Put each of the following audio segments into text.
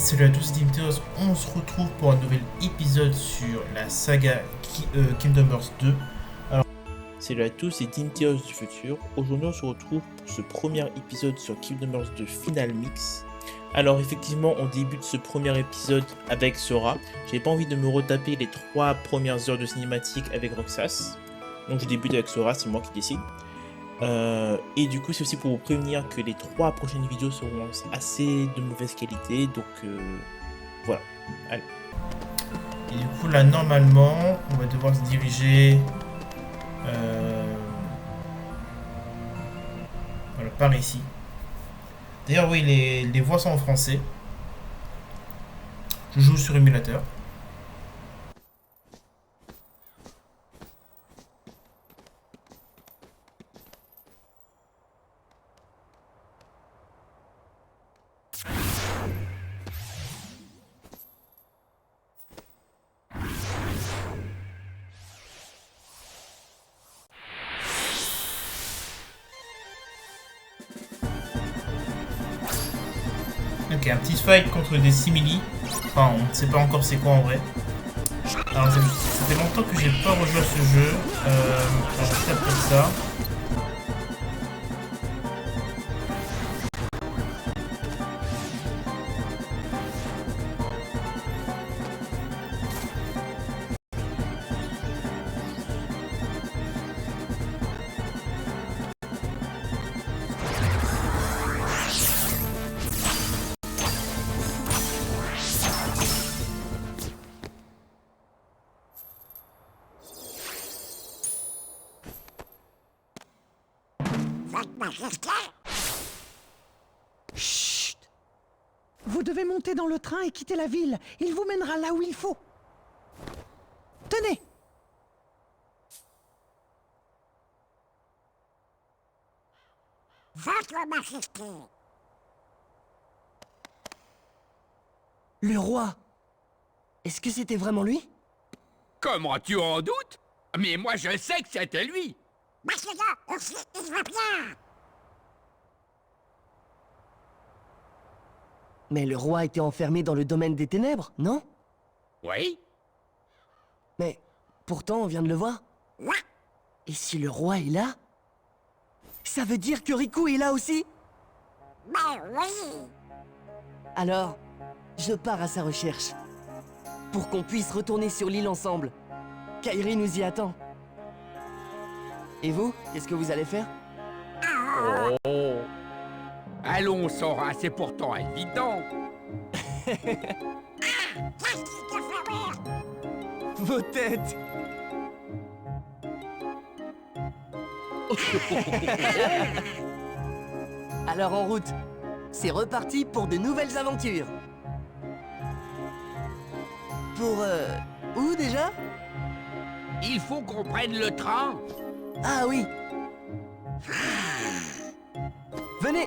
Salut à tous, c'est Teos. On se retrouve pour un nouvel épisode sur la saga Kingdom Hearts 2. Alors, salut à tous, c'est Teos du futur. Aujourd'hui, on se retrouve pour ce premier épisode sur Kingdom Hearts 2 Final Mix. Alors, effectivement, on débute ce premier épisode avec Sora. J'avais pas envie de me retaper les 3 premières heures de cinématique avec Roxas. Donc, je débute avec Sora, c'est moi qui décide. Et du coup, c'est aussi pour vous prévenir que les 3 prochaines vidéos seront assez de mauvaise qualité. Donc, voilà. Allez. Et du coup, là, normalement, on va devoir se diriger voilà, par ici. D'ailleurs, oui, les voix sont en français. Je joue sur émulateur. Ok, un petit fight contre des simili. Enfin, on ne sait pas encore c'est quoi en vrai. Alors, ça fait longtemps que j'ai pas rejoué à ce jeu. Alors, juste après ça. Chut! Vous devez monter dans le train et quitter la ville. Il vous mènera là où il faut. Tenez! Votre Majesté. Le roi. Est-ce que c'était vraiment lui? Comment tu en doutes? Mais moi je sais que c'était lui. Monsieur, aussi, il va bien. Mais le roi était enfermé dans le domaine des ténèbres, non? Oui? Mais pourtant on vient de le voir. Là, Et si le roi est là? Ça veut dire que Riku est là aussi? mais oui. Alors, je pars à sa recherche. Pour qu'on puisse retourner sur l'île ensemble. Kairi nous y attend. Et vous, qu'est-ce que vous allez faire? Oh. Allons, Sora, c'est pourtant évident. Qu'est-ce qu'il te fait rire? Vos têtes! Alors en route, c'est reparti pour de nouvelles aventures. Pour où déjà? Il faut qu'on prenne le train. Ah oui. Venez.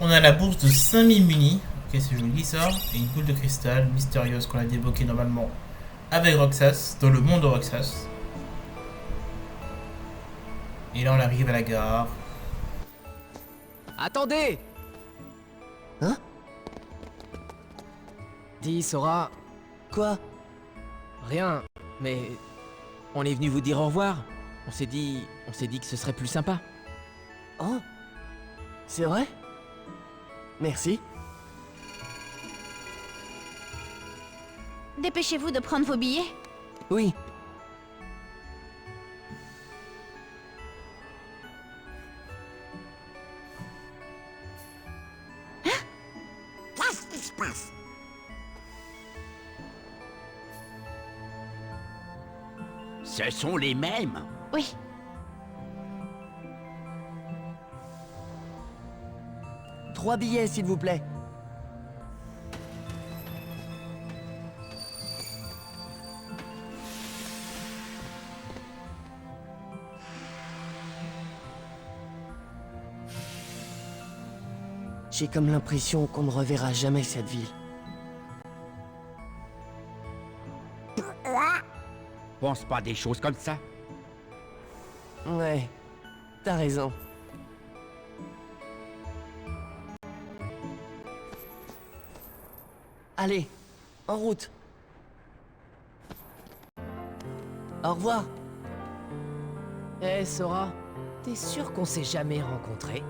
On a la bourse de 5000 munis. Ok, c'est joli ça. Et une boule de cristal mystérieuse qu'on a débloquée normalement avec Roxas, dans le monde de Roxas. Et là, on arrive à la gare. Attendez! Hein? Dis, Sora, Quoi? rien, mais on est venu vous dire au revoir. On s'est dit que ce serait plus sympa. Oh? C'est vrai? Merci. Dépêchez-vous de prendre vos billets. Oui. Qu'est-ce qui se passe? Ce sont les mêmes. Oui, 3 billets, s'il vous plaît. J'ai comme l'impression qu'on ne reverra jamais cette ville. Pense pas des choses comme ça. Ouais, t'as raison. Allez, en route. Au revoir. Eh, Sora, t'es sûr qu'on s'est jamais rencontrés?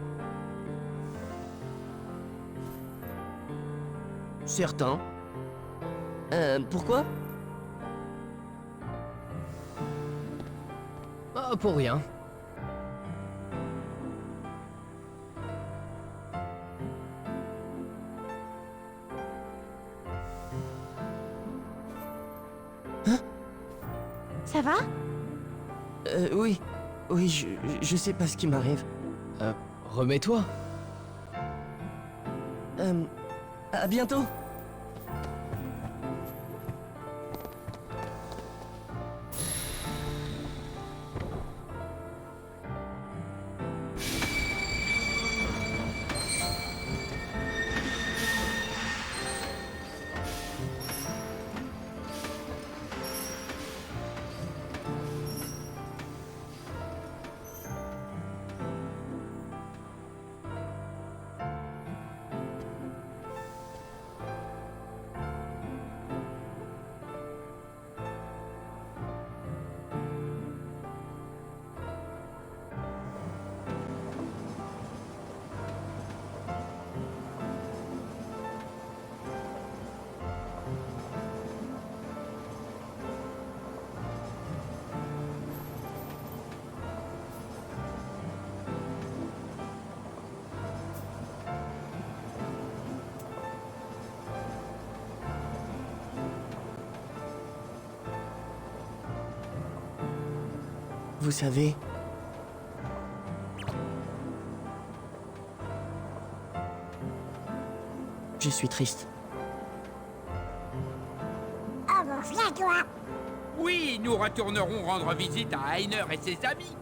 Certain. Pourquoi? Oh, pour rien. Ça va? Oui. Oui, je sais pas ce qui m'arrive. Remets-toi. À bientôt. Vous savez... Je suis triste. Oh bon, viens toi. Oui, nous retournerons rendre visite à Heiner et ses amis.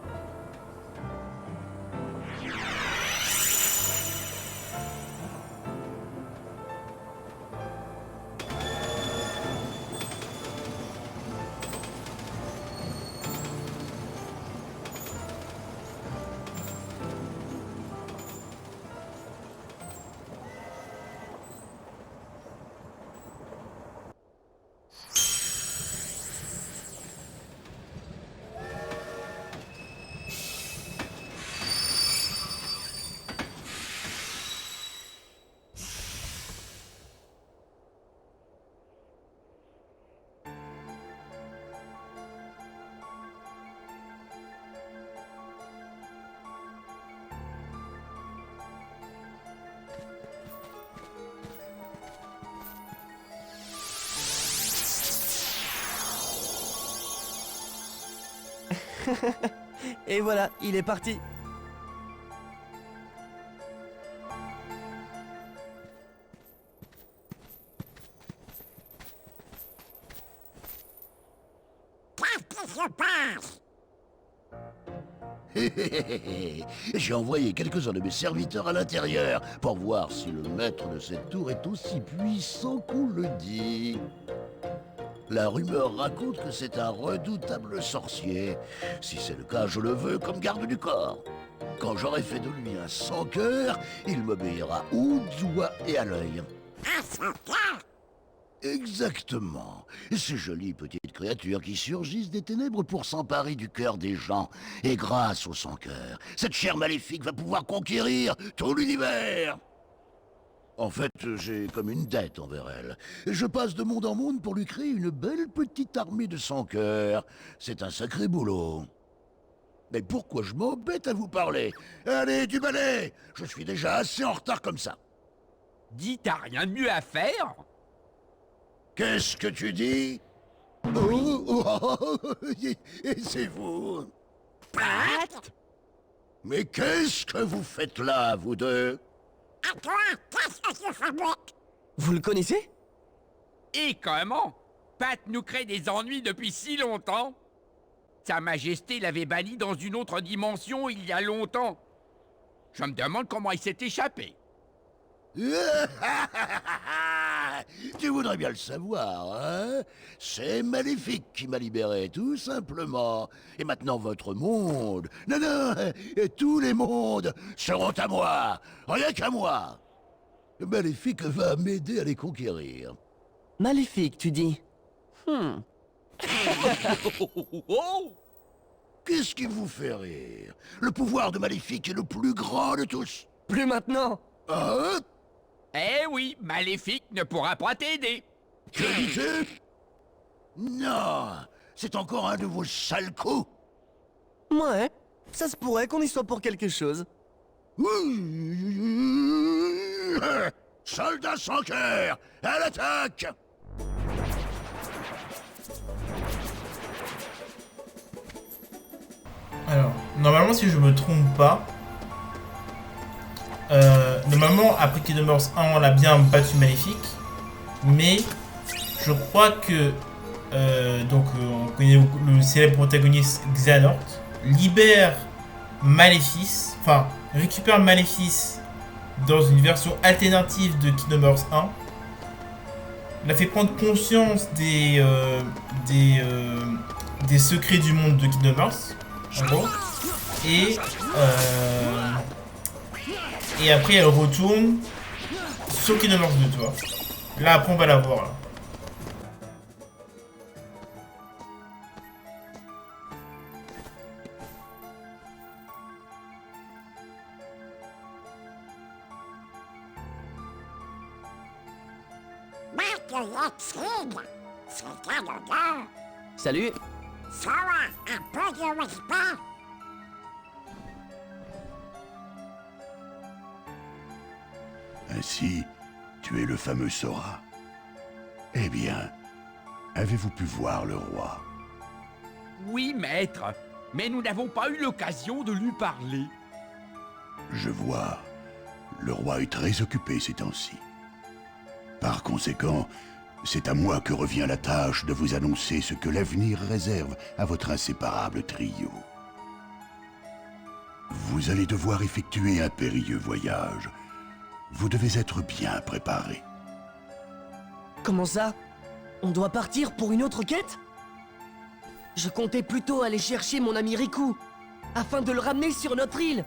Et voilà, il est parti. Qu'est-ce qui se passe? J'ai envoyé quelques-uns de mes serviteurs à l'intérieur pour voir si le maître de cette tour est aussi puissant qu'on le dit. La rumeur raconte que c'est un redoutable sorcier. Si c'est le cas, je le veux comme garde du corps. Quand j'aurai fait de lui un sans-cœur, il m'obéira au doigt et à l'œil. Un sans-cœur? Exactement. Ces jolies petites créatures qui surgissent des ténèbres pour s'emparer du cœur des gens. Et grâce au sans-cœur, cette chair maléfique va pouvoir conquérir tout l'univers. En fait, j'ai comme une dette envers elle. Je passe de monde en monde pour lui créer une belle petite armée de sans-cœur. C'est un sacré boulot. Mais pourquoi je m'embête à vous parler? Allez, du balai! Je suis déjà assez en retard comme ça. Dis, t'as rien de mieux à faire? Qu'est-ce que tu dis? Et c'est vous? Pat? Mais qu'est-ce que vous faites là, vous deux? À toi, qu'est-ce que tu fabriques? Vous le connaissez? Et comment? Pat nous crée des ennuis depuis si longtemps. Sa Majesté l'avait banni dans une autre dimension il y a longtemps. Je me demande comment il s'est échappé. Tu voudrais bien le savoir, hein? C'est Maléfique qui m'a libéré, tout simplement. Et maintenant votre monde, non, tous les mondes seront à moi, rien qu'à moi. Maléfique va m'aider à les conquérir. Maléfique, tu dis. Qu'est-ce qui vous fait rire? Le pouvoir de Maléfique est le plus grand de tous. Plus maintenant. Ah, Eh oui, Maléfique ne pourra pas t'aider. que dis-tu? Non, c'est encore un de vos sales coups. Ouais, ça se pourrait qu'on y soit pour quelque chose. Soldats sans cœur, à l'attaque! Alors, normalement, si je me trompe pas, normalement, après Kingdom Hearts 1, on a bien battu Maléfique, mais je crois que, on connaît le célèbre protagoniste Xehanort, libère Maléfice, enfin, récupère Maléfice dans une version alternative de Kingdom Hearts 1, il a fait prendre conscience des secrets du monde de Kingdom Hearts, en gros. Et après elle retourne sur Kingdom Hearts 2, tu vois. Là après on va la voir là. C'est Canada. Salut. Ça va, un peu de respect. Ainsi, tu es le fameux Sora. Eh bien, avez-vous pu voir le roi? Oui, maître, mais nous n'avons pas eu l'occasion de lui parler. Je vois. Le roi est très occupé ces temps-ci. Par conséquent, c'est à moi que revient la tâche de vous annoncer ce que l'avenir réserve à votre inséparable trio. Vous allez devoir effectuer un périlleux voyage. Vous devez être bien préparé. Comment ça? On doit partir pour une autre quête? Je comptais plutôt aller chercher mon ami Riku, afin de le ramener sur notre île.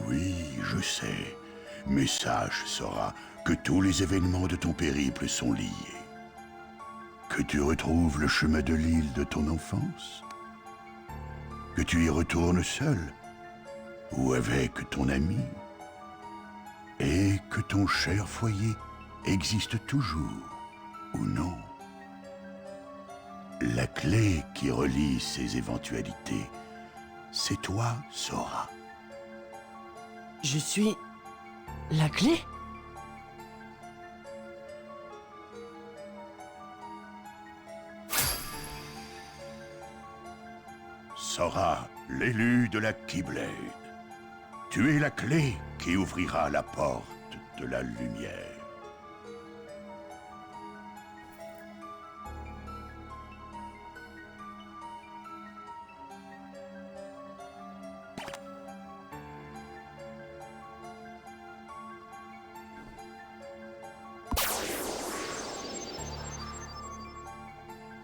Oui, je sais. Mais sache, Sora, que tous les événements de ton périple sont liés. Que tu retrouves le chemin de l'île de ton enfance. Que tu y retournes seul, ou avec ton ami. Et que ton cher foyer existe toujours, ou non. La clé qui relie ces éventualités, c'est toi, Sora. Je suis... la clé? Sora, l'élu de la Keyblade. Tu es la clé qui ouvrira la porte de la lumière.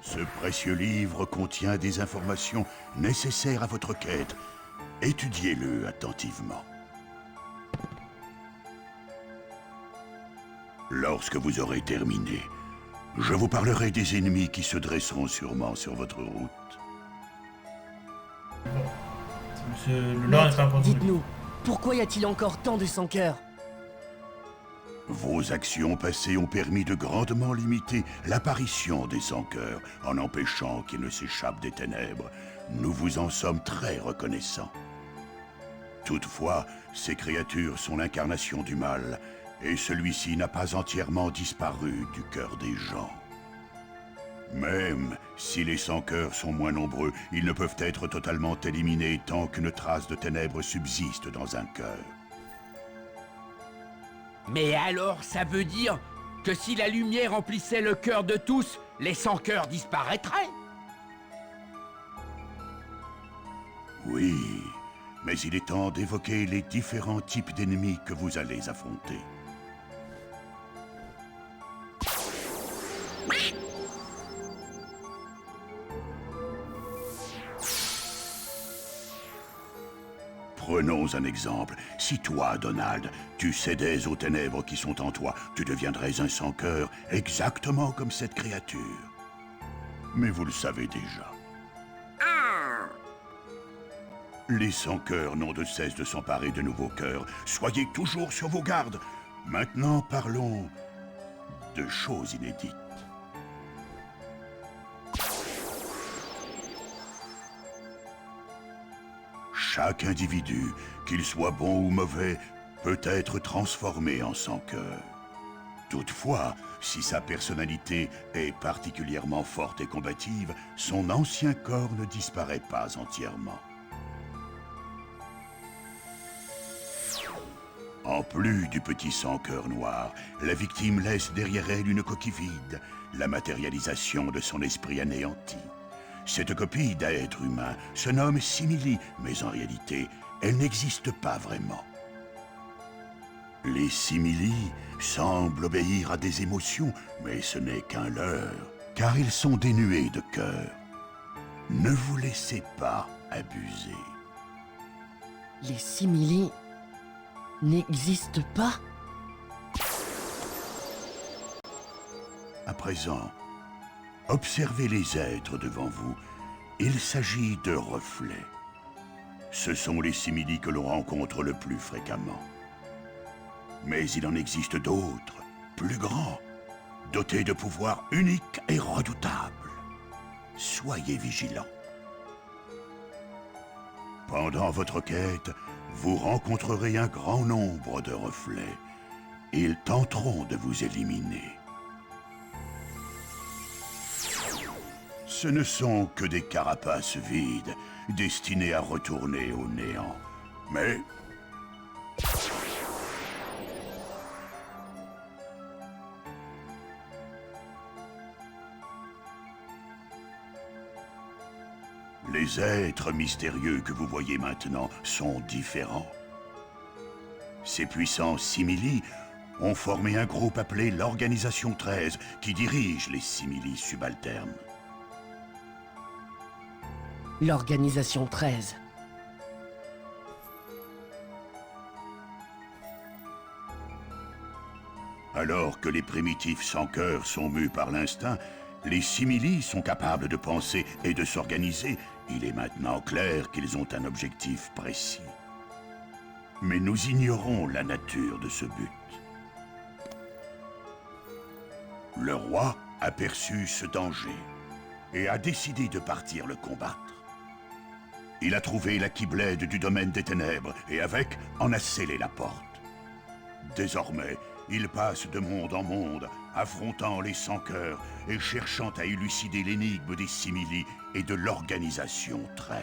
Ce précieux livre contient des informations nécessaires à votre quête. Étudiez-le attentivement. Lorsque vous aurez terminé, je vous parlerai des ennemis qui se dresseront sûrement sur votre route. Le lore est important. Dites-nous, pourquoi y a-t-il encore tant de sans-cœur? Vos actions passées ont permis de grandement limiter l'apparition des sans-cœurs en empêchant qu'ils ne s'échappent des ténèbres. Nous vous en sommes très reconnaissants. Toutefois, ces créatures sont l'incarnation du mal, et celui-ci n'a pas entièrement disparu du cœur des gens. Même si les sans-cœurs sont moins nombreux, ils ne peuvent être totalement éliminés tant qu'une trace de ténèbres subsiste dans un cœur. Mais alors, ça veut dire que si la lumière emplissait le cœur de tous, les sans-cœurs disparaîtraient? Oui, mais il est temps d'évoquer les différents types d'ennemis que vous allez affronter. Prenons un exemple. Si toi, Donald, tu cédais aux ténèbres qui sont en toi, tu deviendrais un sans-cœur exactement comme cette créature. Mais vous le savez déjà. Ah, Les sans-cœurs n'ont de cesse de s'emparer de nouveaux cœurs. Soyez toujours sur vos gardes. Maintenant, parlons de choses inédites. Chaque individu, qu'il soit bon ou mauvais, peut être transformé en sans-cœur. Toutefois, si sa personnalité est particulièrement forte et combative, son ancien corps ne disparaît pas entièrement. En plus du petit sans-cœur noir, la victime laisse derrière elle une coquille vide, la matérialisation de son esprit anéanti. Cette copie d'être humain se nomme simili, mais en réalité, elle n'existe pas vraiment. Les simili semblent obéir à des émotions, mais ce n'est qu'un leurre, car ils sont dénués de cœur. Ne vous laissez pas abuser. Les simili n'existent pas? À présent, observez les êtres devant vous. Il s'agit de reflets. Ce sont les simili que l'on rencontre le plus fréquemment. Mais il en existe d'autres, plus grands, dotés de pouvoirs uniques et redoutables. Soyez vigilants. Pendant votre quête, vous rencontrerez un grand nombre de reflets. Ils tenteront de vous éliminer. Ce ne sont que des carapaces vides, destinées à retourner au néant. Mais... les êtres mystérieux que vous voyez maintenant sont différents. Ces puissants simili ont formé un groupe appelé l'Organisation 13 qui dirige les simili subalternes. L'Organisation 13. Alors que les primitifs sans cœur sont mus par l'instinct, les simili sont capables de penser et de s'organiser. Il est maintenant clair qu'ils ont un objectif précis. Mais nous ignorons la nature de ce but. Le roi aperçut ce danger et a décidé de partir le combattre. Il a trouvé la Keyblade du domaine des ténèbres et avec en a scellé la porte. Désormais, il passe de monde en monde, affrontant les sans-cœurs et cherchant à élucider l'énigme des simili et de l'Organisation 13.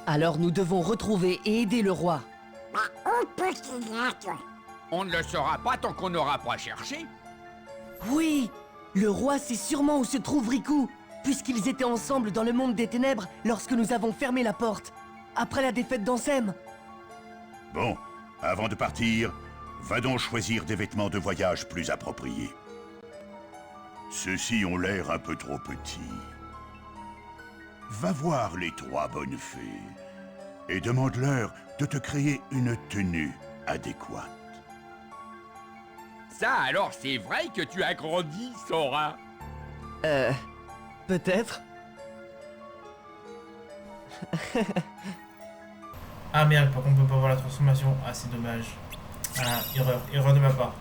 Alors nous devons retrouver et aider le roi. mais où peut-il être? On ne le saura pas tant qu'on n'aura pas cherché. Oui! Le roi sait sûrement où se trouve Riku, puisqu'ils étaient ensemble dans le monde des ténèbres lorsque nous avons fermé la porte, après la défaite d'Ansem. Bon, avant de partir, va donc choisir des vêtements de voyage plus appropriés. Ceux-ci ont l'air un peu trop petits. Va voir les 3 bonnes fées et demande-leur de te créer une tenue adéquate. Ça alors, c'est vrai que tu as grandi, Sora. Peut-être? Ah merde, par contre on peut pas voir la transformation. Ah c'est dommage. Ah, erreur de ma part.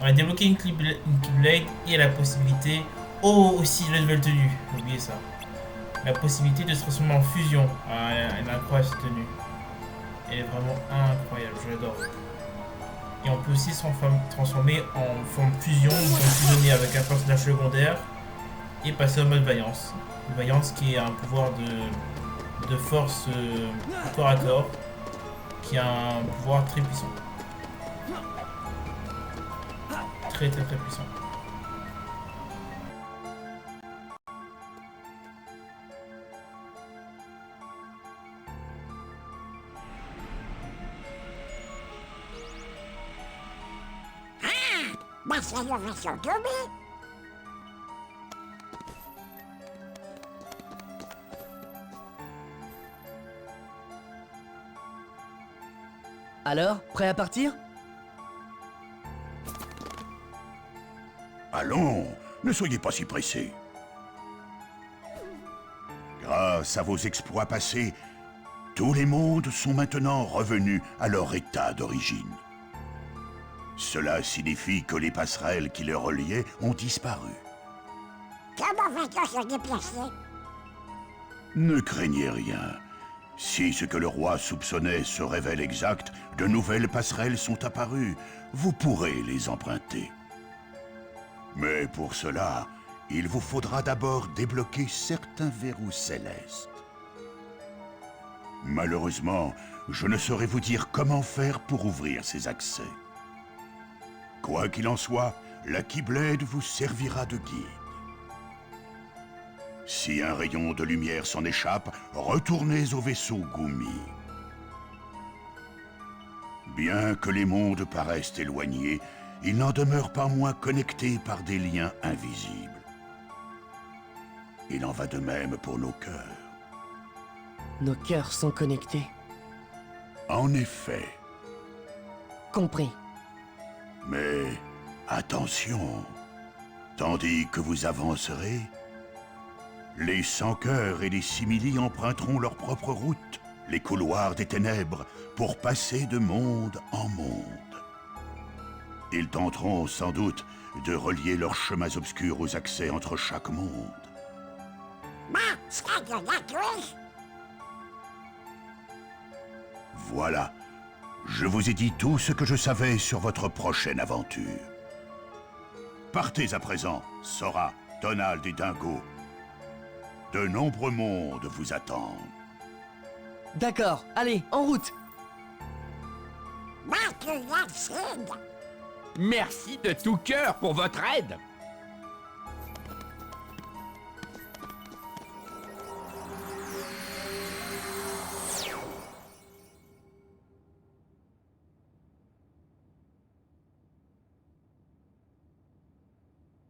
On a débloqué une Keyblade et la possibilité... Oh, aussi la nouvelle tenue. J'ai oublié ça. La possibilité de se transformer en fusion. Ah, elle est incroyable cette tenue. Elle est vraiment incroyable, je l'adore. Et on peut aussi se transformer en forme fusion, donc fusionner avec un personnage secondaire et passer en mode Vaillance. Vaillance qui est un pouvoir de force corps à corps, qui a un pouvoir très puissant. Très puissant. Bah, c'est l'innovation Toby. Alors, prêt à partir? Allons, ne soyez pas si pressés. Grâce à vos exploits passés, tous les mondes sont maintenant revenus à leur état d'origine. Cela signifie que les passerelles qui les reliaient ont disparu. Comment va-t-on se déplacer? Ne craignez rien. Si ce que le roi soupçonnait se révèle exact, de nouvelles passerelles sont apparues. Vous pourrez les emprunter. Mais pour cela, il vous faudra d'abord débloquer certains verrous célestes. Malheureusement, je ne saurais vous dire comment faire pour ouvrir ces accès. Quoi qu'il en soit, la Keyblade vous servira de guide. Si un rayon de lumière s'en échappe, retournez au vaisseau Gumi. Bien que les mondes paraissent éloignés, ils n'en demeurent pas moins connectés par des liens invisibles. Il en va de même pour nos cœurs. Nos cœurs sont connectés. En effet. Compris. Mais attention, tandis que vous avancerez, les sans-cœurs et les simili emprunteront leur propre route, les couloirs des ténèbres, pour passer de monde en monde. Ils tenteront sans doute de relier leurs chemins obscurs aux accès entre chaque monde. Voilà, je vous ai dit tout ce que je savais sur votre prochaine aventure. Partez à présent, Sora, Donald et Dingo. De nombreux mondes vous attendent. D'accord, allez, en route! Merci de tout cœur pour votre aide.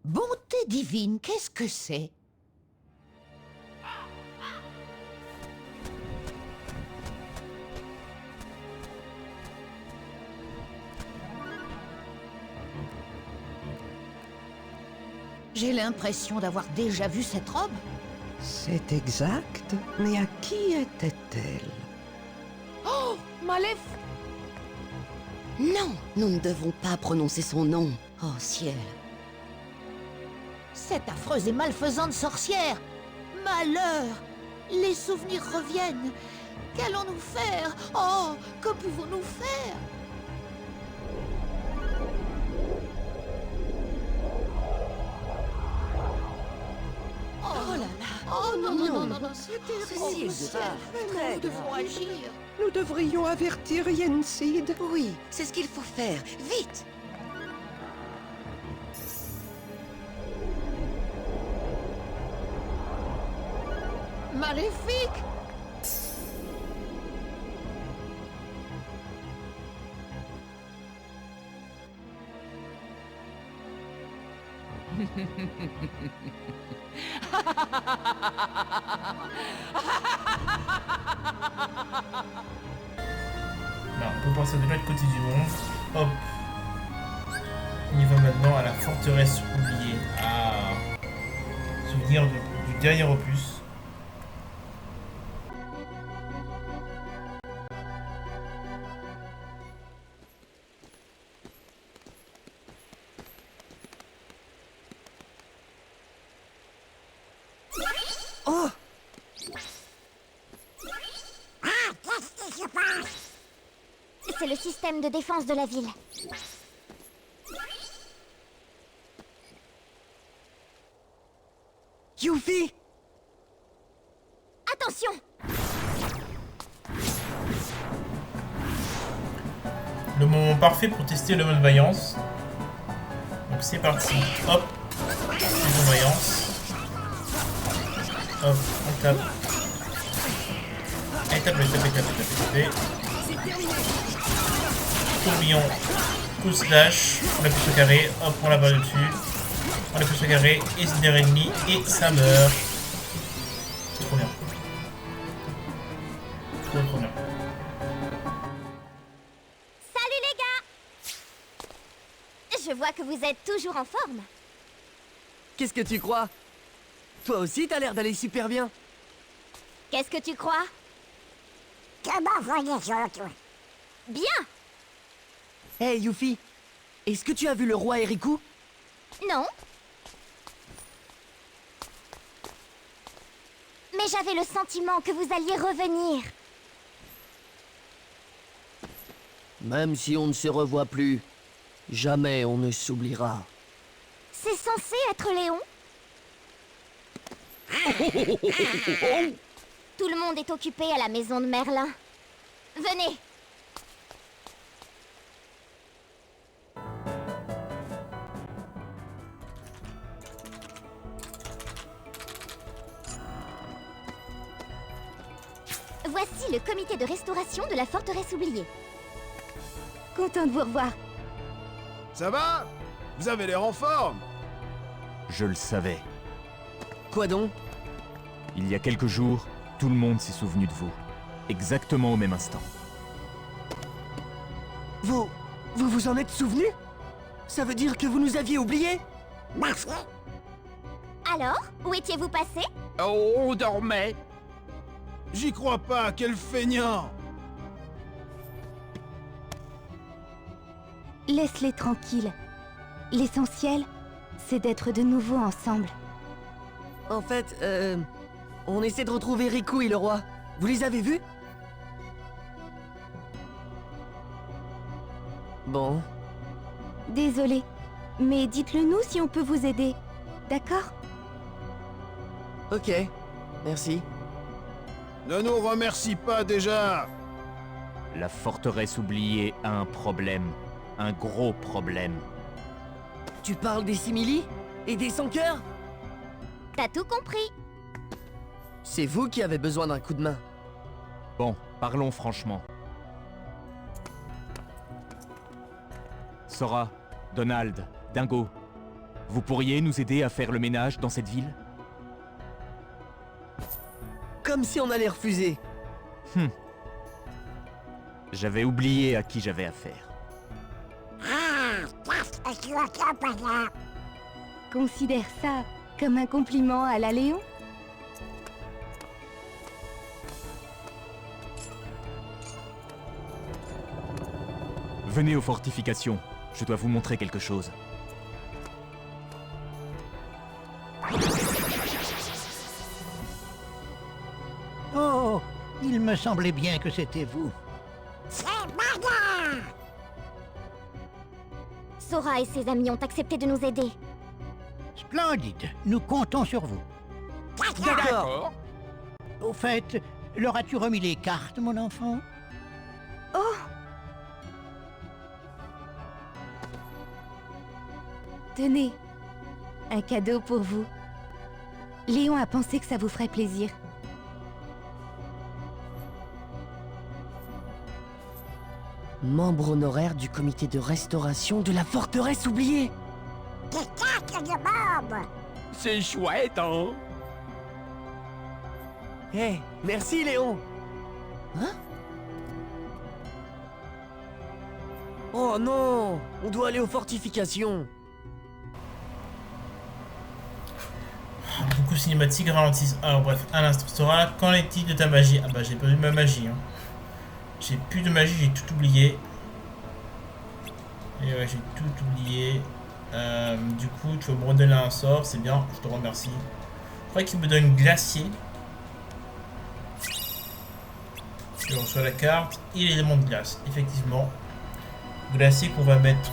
Bonté divine, qu'est-ce que c'est? J'ai l'impression d'avoir déjà vu cette robe. C'est exact, mais à qui était-elle? Oh, Malef! Non, nous ne devons pas prononcer son nom. Oh ciel. Cette affreuse et malfaisante sorcière! Malheur! Les souvenirs reviennent! Qu'allons-nous faire? Oh, que pouvons-nous faire? Oh là là. Oh non, non, non, non, non, Ceci est grave. Nous devons agir. Nous devrions avertir Yensid. Oui, c'est ce qu'il faut faire. Vite! Maléfique! On peut passer de l'autre côté du monde. Hop. On y va maintenant à la forteresse oubliée. Ah. Souvenir du dernier opus. Oh! Qu'est-ce qui se passe? C'est le système de défense de la ville. Yuffie! Attention! Le moment parfait pour tester le mode vaillance. Donc c'est parti. Hop. C'est voyance. Hop, on tape. Allez, tape. Tourbillon, coup slash, on appuie sur carré, hop, on la barre dessus. On appuie sur carré, et c'est derrière ennemi, et ça meurt. C'est trop bien. Trop bien. vois que vous êtes toujours en forme. Qu'est-ce que tu crois? Toi aussi, t'as l'air d'aller super bien. Qu'est-ce que tu crois? Comment vont les autres? Bien. Hey, Yuffie, est-ce que tu as vu le roi Eriku? Non. Mais j'avais le sentiment que vous alliez revenir. Même si on ne se revoit plus, jamais on ne s'oubliera. C'est censé être Léon? Tout le monde est occupé à la maison de Merlin. Venez. Voici le comité de restauration de la forteresse oubliée. Content de vous revoir. Ça va? Vous avez l'air en forme. Je le savais. Quoi donc? Il y a quelques jours, tout le monde s'est souvenu de vous. Exactement au même instant. Vous vous en êtes souvenu? Ça veut dire que vous nous aviez oubliés? Merci. Alors, où étiez-vous passé? Oh, on dormait. J'y crois pas, quel feignant! Laisse-les tranquilles. L'essentiel, c'est d'être de nouveau ensemble. En fait, on essaie de retrouver Riku et le roi. Vous les avez vus? Bon. Désolé, mais dites-le nous si on peut vous aider. D'accord? Ok, merci. Ne nous remercie pas déjà! La forteresse oubliée a un problème. Un gros problème. Tu parles des simili? Et des sans-cœurs? T'as tout compris. C'est vous qui avez besoin d'un coup de main. Bon, parlons franchement. Sora, Donald, Dingo, vous pourriez nous aider à faire le ménage dans cette ville? Comme si on allait refuser. J'avais oublié à qui j'avais affaire. Ah, qu'est-ce que tu entends par là? Considère ça comme un compliment à la Léon. Venez aux fortifications. Je dois vous montrer quelque chose. Oh, il me semblait bien que c'était vous. C'est bagarre! Sora et ses amis ont accepté de nous aider. Splendide, nous comptons sur vous. D'accord. Au fait, leur as-tu remis les cartes, mon enfant? Oh! Tenez, un cadeau pour vous. Léon a pensé que ça vous ferait plaisir. Membre honoraire du comité de restauration de la forteresse oubliée. Des cartes de Bob! C'est chouette, hein? Hé, merci Léon. Hein? Oh non, on doit aller aux fortifications. Beaucoup de cinématiques ralentissent. Alors bref, un instant. Sora, qu'en est-il de ta magie? Ah bah j'ai perdu ma magie. Hein. J'ai plus de magie, j'ai tout oublié. Et ouais, j'ai tout oublié. Du coup, tu vas me redonner un sort, c'est bien, je te remercie. Je crois qu'il me donne glacier. Je reçois la carte et l'élément de glace, effectivement. Glacier qu'on va mettre...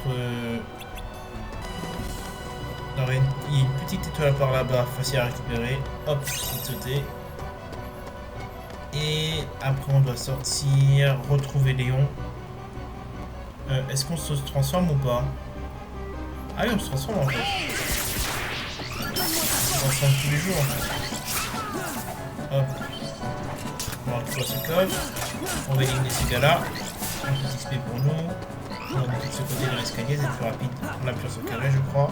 Alors, il y a une petite étoile par là-bas, facile à récupérer. Hop, c'est sauté. Et après, on doit sortir, retrouver Léon. Est-ce qu'on se transforme ou pas? Ah oui, on se transforme en fait. On se transforme tous les jours. Hop. On va récupérer ce coffre. On va éliminer ces gars-là. Un petit XP pour nous. On va monter de ce côté de l'escalier, c'est plus rapide. On appuie sur ce carré, je crois.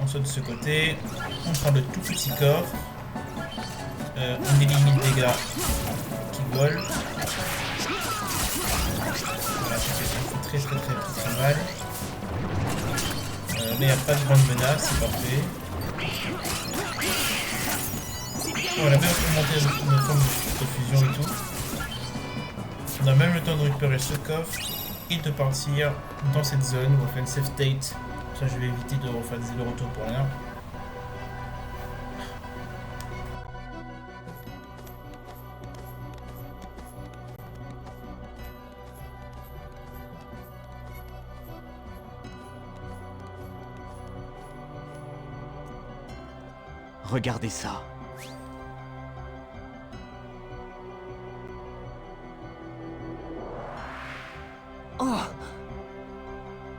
On saute de ce côté. On prend le tout petit coffre. On élimine les gars qui volent. Voilà, ça fait très mal. Là, il n'y a pas de grande menace, c'est parfait. On a même augmenté notre forme de fusion et tout. On a même le temps de récupérer ce coffre et de partir dans cette zone où on fait une save state. Ça, je vais éviter de refaire des allers-retours pour rien. Regardez ça. Oh!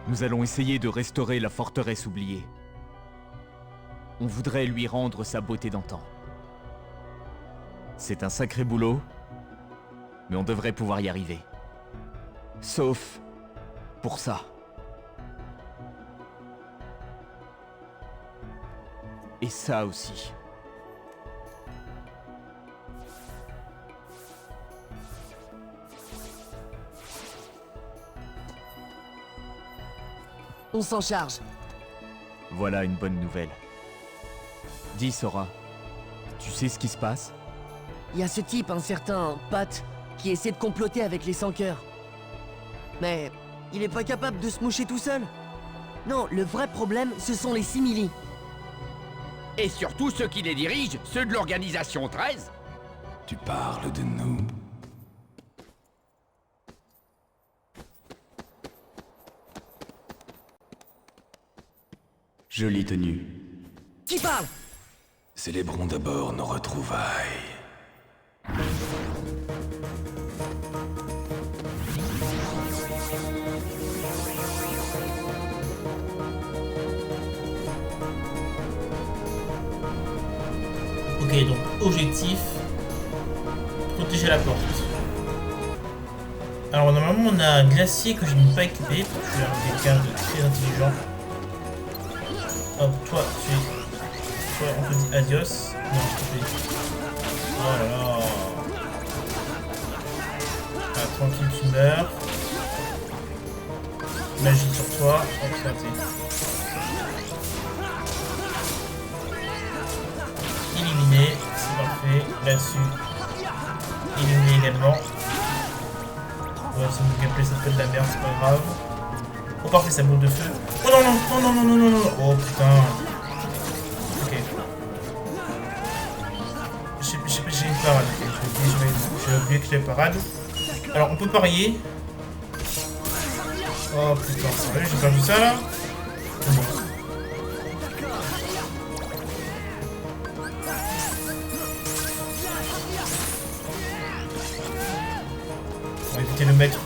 Nous allons essayer de restaurer la forteresse oubliée. On voudrait lui rendre sa beauté d'antan. C'est un sacré boulot, mais on devrait pouvoir y arriver. Sauf pour ça. Et ça aussi. On s'en charge. Voilà une bonne nouvelle. Dis, Sora, tu sais ce qui se passe? Il y a ce type, un certain Pat, qui essaie de comploter avec les sans-cœurs. Mais il est pas capable de se moucher tout seul. Non, le vrai problème, ce sont les simili. Et surtout ceux qui les dirigent, ceux de l'organisation 13. Tu parles de nous? Jolie tenue. Qui parle? Célébrons d'abord nos retrouvailles. Ok, donc objectif, protéger la porte. Alors normalement on a un glacier que je n'ai pas équipé, parce que je suis quelqu'un de très intelligent. Hop, toi, on te dit adios. Non, s'il te plaît. Oh là là. Ah, tranquille, tu meurs. Magie sur toi. Hop, ça éliminé, c'est parfait. Là-dessus, éliminé également. Ouais, ça me gameplay, ça fait de la merde, c'est pas grave. Oh, parfait, ça boule de feu. Oh non, non, non, non, non, non, non, non. Oh putain. Ok. J'ai une parade. Okay. Je vais oublier que j'ai une parade. Alors, on peut parier. Oh putain, sérieux, j'ai perdu ça là. C'est bon. On va éviter le mettre.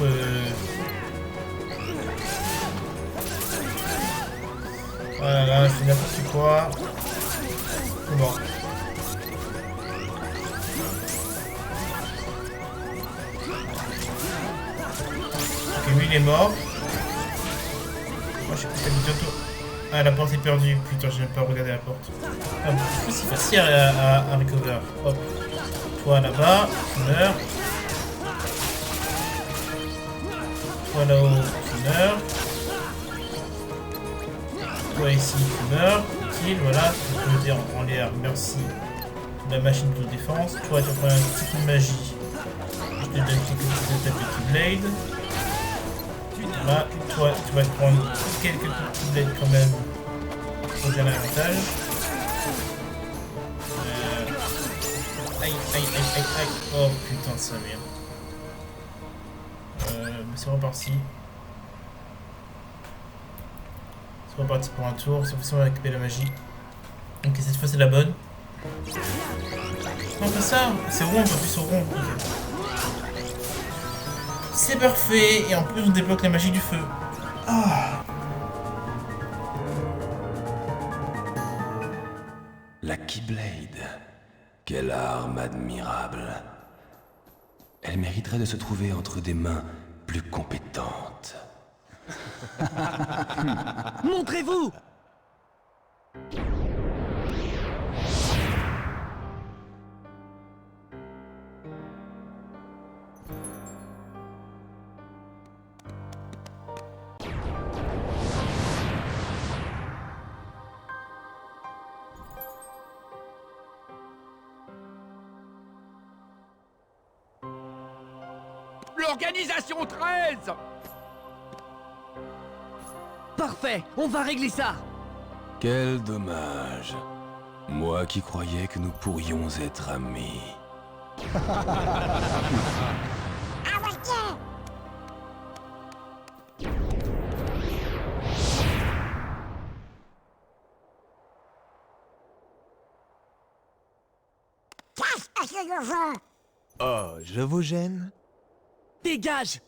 Voilà, là, je fais n'importe quoi. C'est bon. Ok, lui il est mort. Moi je sais pas si bientôt. Ah, la porte est perdue. Putain, j'ai même pas regardé la porte. Ah, bon, c'est facile à recover. Hop. Toi là-bas, tu meurs. Toi là-haut, tu meurs. Toi ici, tu meurs. Utile, voilà. Tu peux dire en l'air, merci. La machine de défense. Toi, tu prends un petit coup de magie. Je te donne quelques petits blades. Voilà. Toi, tu vas te prendre quelques petits blades quand même. Pour bien l'avantage. Aïe, aïe, aïe, aïe, aïe. Oh putain, ça merde. C'est reparti. C'est reparti pour un tour. Cette fois-ci, on va récupérer la magie. Ok, cette fois, c'est la bonne. Non, pas ça. C'est rond, on peut plus sur rond. Okay. C'est parfait. Et en plus, on débloque la magie du feu. Ah. La Keyblade. Quelle arme admirable. Elle mériterait de se trouver entre des mains plus compétentes. Montrez-vous! L'organisation 13! Parfait, on va régler ça. Quel dommage. Moi qui croyais que nous pourrions être amis. Qu'est-ce que tu nous veux? Oh, je vous gêne? Dégage!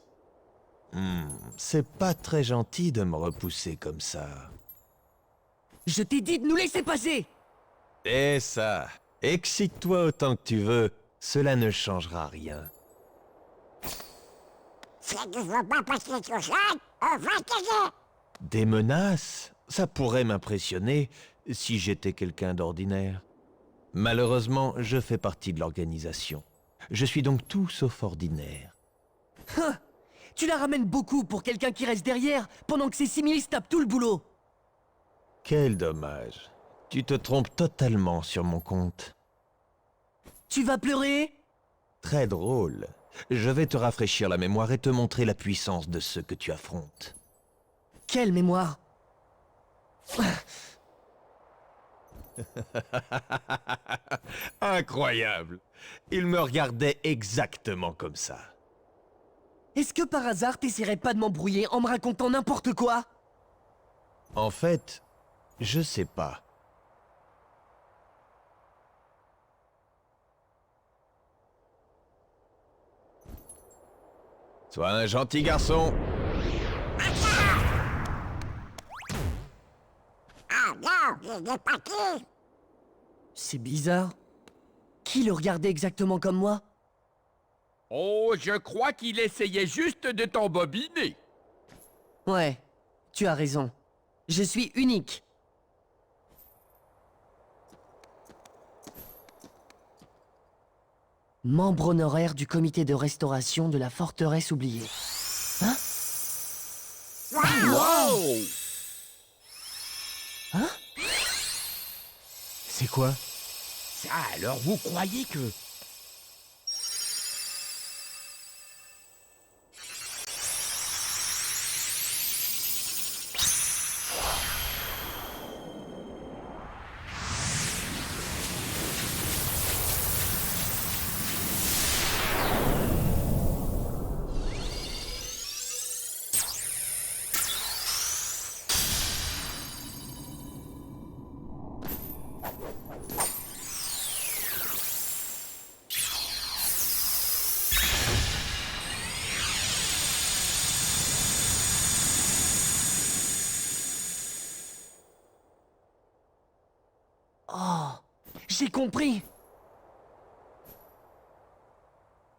C'est pas très gentil de me repousser comme ça. Je t'ai dit de nous laisser passer! Et ça, excite-toi autant que tu veux, cela ne changera rien. Si tu veux pas passer tout seul, on va t'aider. Des menaces? Ça pourrait m'impressionner si j'étais quelqu'un d'ordinaire. Malheureusement, je fais partie de l'organisation. Je suis donc tout sauf ordinaire. Hein, tu la ramènes beaucoup pour quelqu'un qui reste derrière, pendant que ces similis tapent tout le boulot. Quel dommage. Tu te trompes totalement sur mon compte. Tu vas pleurer? Très drôle. Je vais te rafraîchir la mémoire et te montrer la puissance de ceux que tu affrontes. Quelle mémoire? Incroyable. Il me regardait exactement comme ça. Est-ce que par hasard t'essaierais pas de m'embrouiller en me racontant n'importe quoi? En fait, je sais pas. Sois un gentil garçon. Ah non, il n'est pas qui? C'est bizarre. Qui le regardait exactement comme moi? Oh, je crois qu'il essayait juste de t'embobiner. Ouais, tu as raison. Je suis unique. Membre honoraire du comité de restauration de la forteresse oubliée. Hein? Wow! Hein? C'est quoi? Ça, alors vous croyez que... Oh, j'ai compris.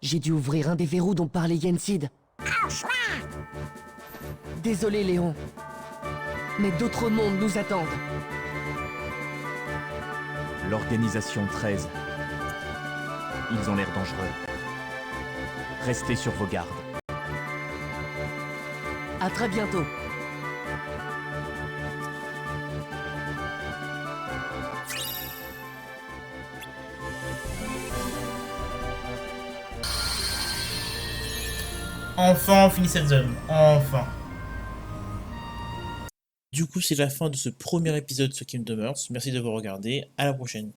J'ai dû ouvrir un des verrous dont parlait Yensid. Désolé, Léon. Mais d'autres mondes nous attendent. L'organisation 13. Ils ont l'air dangereux. Restez sur vos gardes. À très bientôt. Enfin, on finit cette zone. Enfin. Du coup, c'est la fin de ce premier épisode de Kingdom Hearts. Merci d'avoir regardé. À la prochaine.